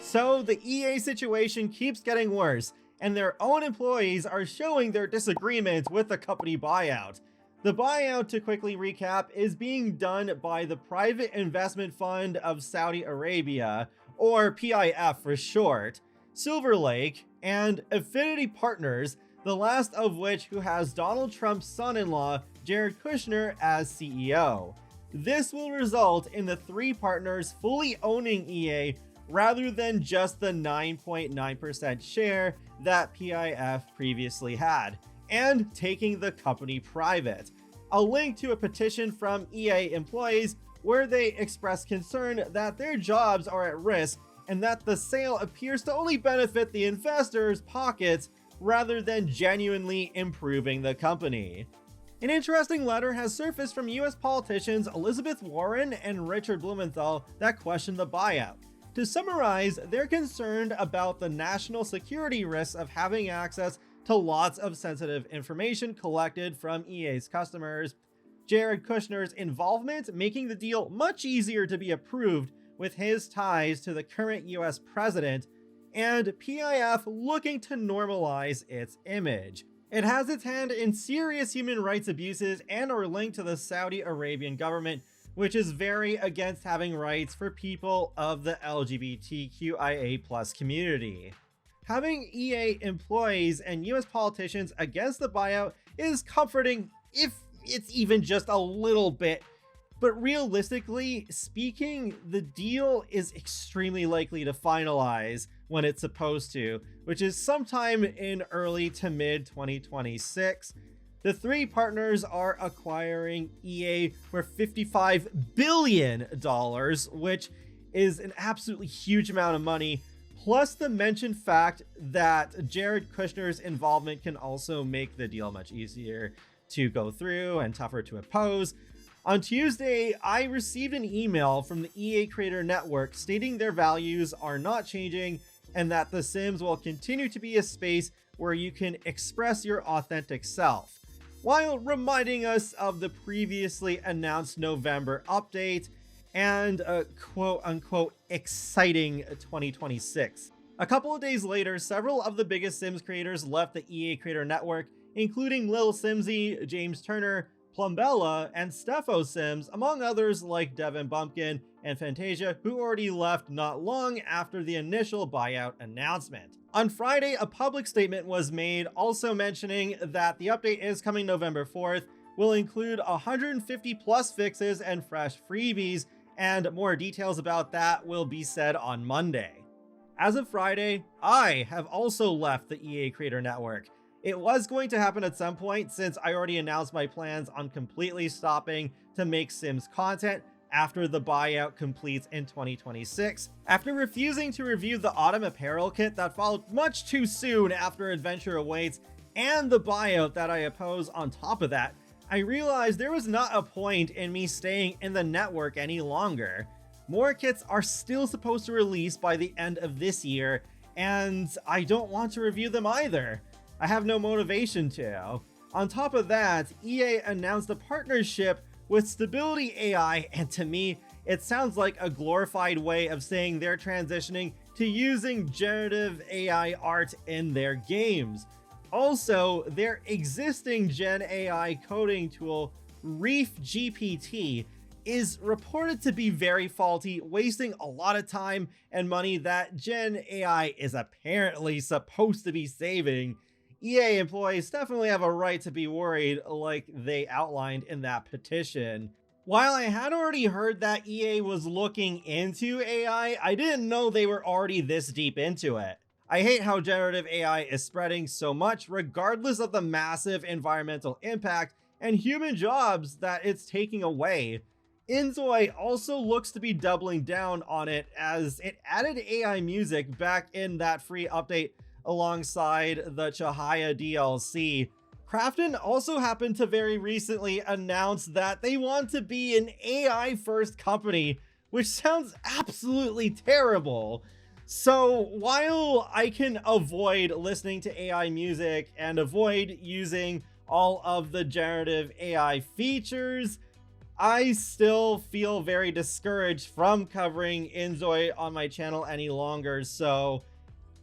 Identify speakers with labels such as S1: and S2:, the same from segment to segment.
S1: So the EA situation keeps getting worse, and their own employees are showing their disagreement with the company buyout. The buyout, to quickly recap, is being done by the Private Investment Fund of Saudi Arabia, or PIF for short, Silver Lake, and Affinity Partners, the last of which who has Donald Trump's son-in-law, Jared Kushner, as CEO. This will result in the three partners fully owning EA rather than just the 9.9% share that PIF previously had, and taking the company private. I'll link to a petition from EA employees where they express concern that their jobs are at risk and that the sale appears to only benefit the investors' pockets rather than genuinely improving the company. An interesting letter has surfaced from US politicians Elizabeth Warren and Richard Blumenthal that question the buyout. To summarize, they're concerned about the national security risks of having access to lots of sensitive information collected from EA's customers, Jared Kushner's involvement making the deal much easier to be approved with his ties to the current US president, and PIF looking to normalize its image. It has its hand in serious human rights abuses and are linked to the Saudi Arabian government, which is very against having rights for people of the LGBTQIA+ community. Having EA employees and US politicians against the buyout is comforting if it's even just a little bit. But realistically speaking, the deal is extremely likely to finalize when it's supposed to, which is sometime in early to mid 2026. The three partners are acquiring EA for $55 billion, which is an absolutely huge amount of money, plus the mentioned fact that Jared Kushner's involvement can also make the deal much easier to go through and tougher to oppose. On Tuesday, I received an email from the EA Creator Network stating their values are not changing and that The Sims will continue to be a space where you can express your authentic self, while reminding us of the previously announced November update and a quote-unquote exciting 2026. A couple of days later, several of the biggest Sims creators left the EA Creator Network, including Lil Simsy, James Turner, Plumbella, and Steffo Sims, among others like Devin Bumpkin and Fantasia, who already left not long after the initial buyout announcement. On Friday, a public statement was made also mentioning that the update is coming November 4th, will include 150 plus fixes and fresh freebies, and more details about that will be said on Monday. As of Friday, I have also left the EA Creator Network. It was going to happen at some point since I already announced my plans on completely stopping to make Sims content after the buyout completes in 2026. After refusing to review the autumn apparel kit that followed much too soon after Adventure Awaits and the buyout that I oppose on top of that, I realized there was not a point in me staying in the network any longer. More kits are still supposed to release by the end of this year, and I don't want to review them either. I have no motivation to. On top of that, EA announced a partnership with Stability AI, and to me, it sounds like a glorified way of saying they're transitioning to using generative AI art in their games. Also, their existing Gen AI coding tool, Reef GPT, is reported to be very faulty, wasting a lot of time and money that Gen AI is apparently supposed to be saving. EA employees definitely have a right to be worried, like they outlined in that petition. While I had already heard that EA was looking into AI, I didn't know they were already this deep into it. I hate how generative AI is spreading so much regardless of the massive environmental impact and human jobs that it's taking away. Inzoi also looks to be doubling down on it as it added AI music back in that free update alongside the Chihaya DLC. Krafton also happened to very recently announce that they want to be an AI first company, which sounds absolutely terrible. So while I can avoid listening to AI music and avoid using all of the generative AI features, I still feel very discouraged from covering Inzoi on my channel any longer, so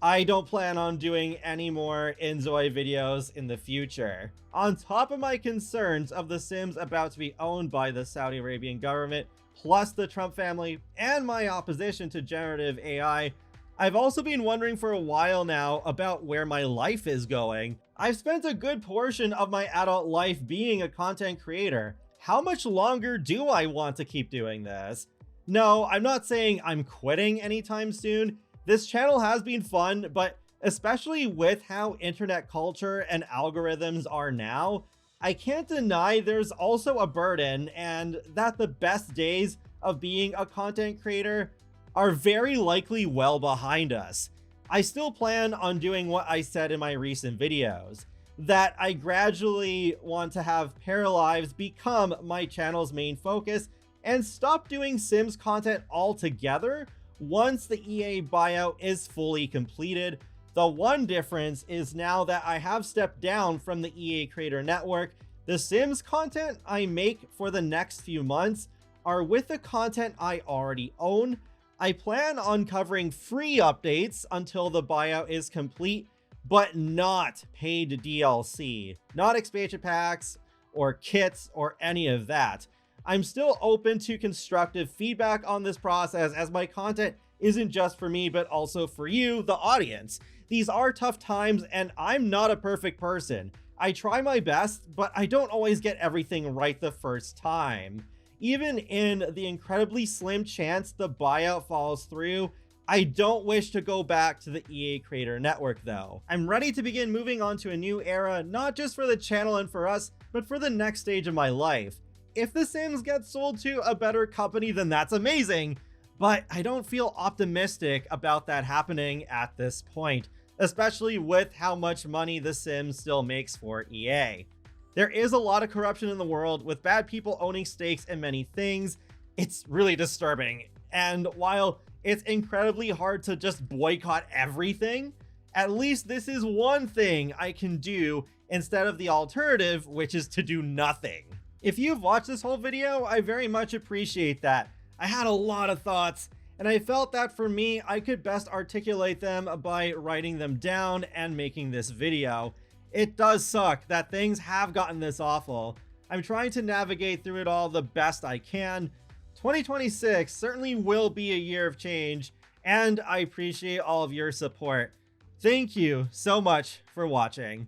S1: I don't plan on doing any more Inzoi videos in the future. On top of my concerns of The Sims about to be owned by the Saudi Arabian government, plus the Trump family, and my opposition to generative AI, I've also been wondering for a while now about where my life is going. I've spent a good portion of my adult life being a content creator. How much longer do I want to keep doing this? No, I'm not saying I'm quitting anytime soon. This channel has been fun, but especially with how internet culture and algorithms are now, I can't deny there's also a burden, and that the best days of being a content creator are very likely well behind us. I still plan on doing what I said in my recent videos, that I gradually want to have Paralives become my channel's main focus and stop doing Sims content altogether once the EA buyout is fully completed. The one difference is now that I have stepped down from the EA Creator Network, the Sims content I make for the next few months are with the content I already own. I plan on covering free updates until the buyout is complete, but not paid DLC, not expansion packs or kits or any of that. I'm still open to constructive feedback on this process, as my content isn't just for me, but also for you, the audience. These are tough times, and I'm not a perfect person. I try my best, but I don't always get everything right the first time. Even in the incredibly slim chance the buyout falls through, I don't wish to go back to the EA Creator Network though. I'm ready to begin moving on to a new era, not just for the channel and for us, but for the next stage of my life. If The Sims gets sold to a better company, then that's amazing, but I don't feel optimistic about that happening at this point, especially with how much money The Sims still makes for EA. There is a lot of corruption in the world, with bad people owning stakes in many things. It's really disturbing. And while it's incredibly hard to just boycott everything, at least this is one thing I can do instead of the alternative, which is to do nothing. If you've watched this whole video, I very much appreciate that. I had a lot of thoughts, and I felt that for me, I could best articulate them by writing them down and making this video. It does suck that things have gotten this awful. I'm trying to navigate through it all the best I can. 2026 certainly will be a year of change, and I appreciate all of your support. Thank you so much for watching.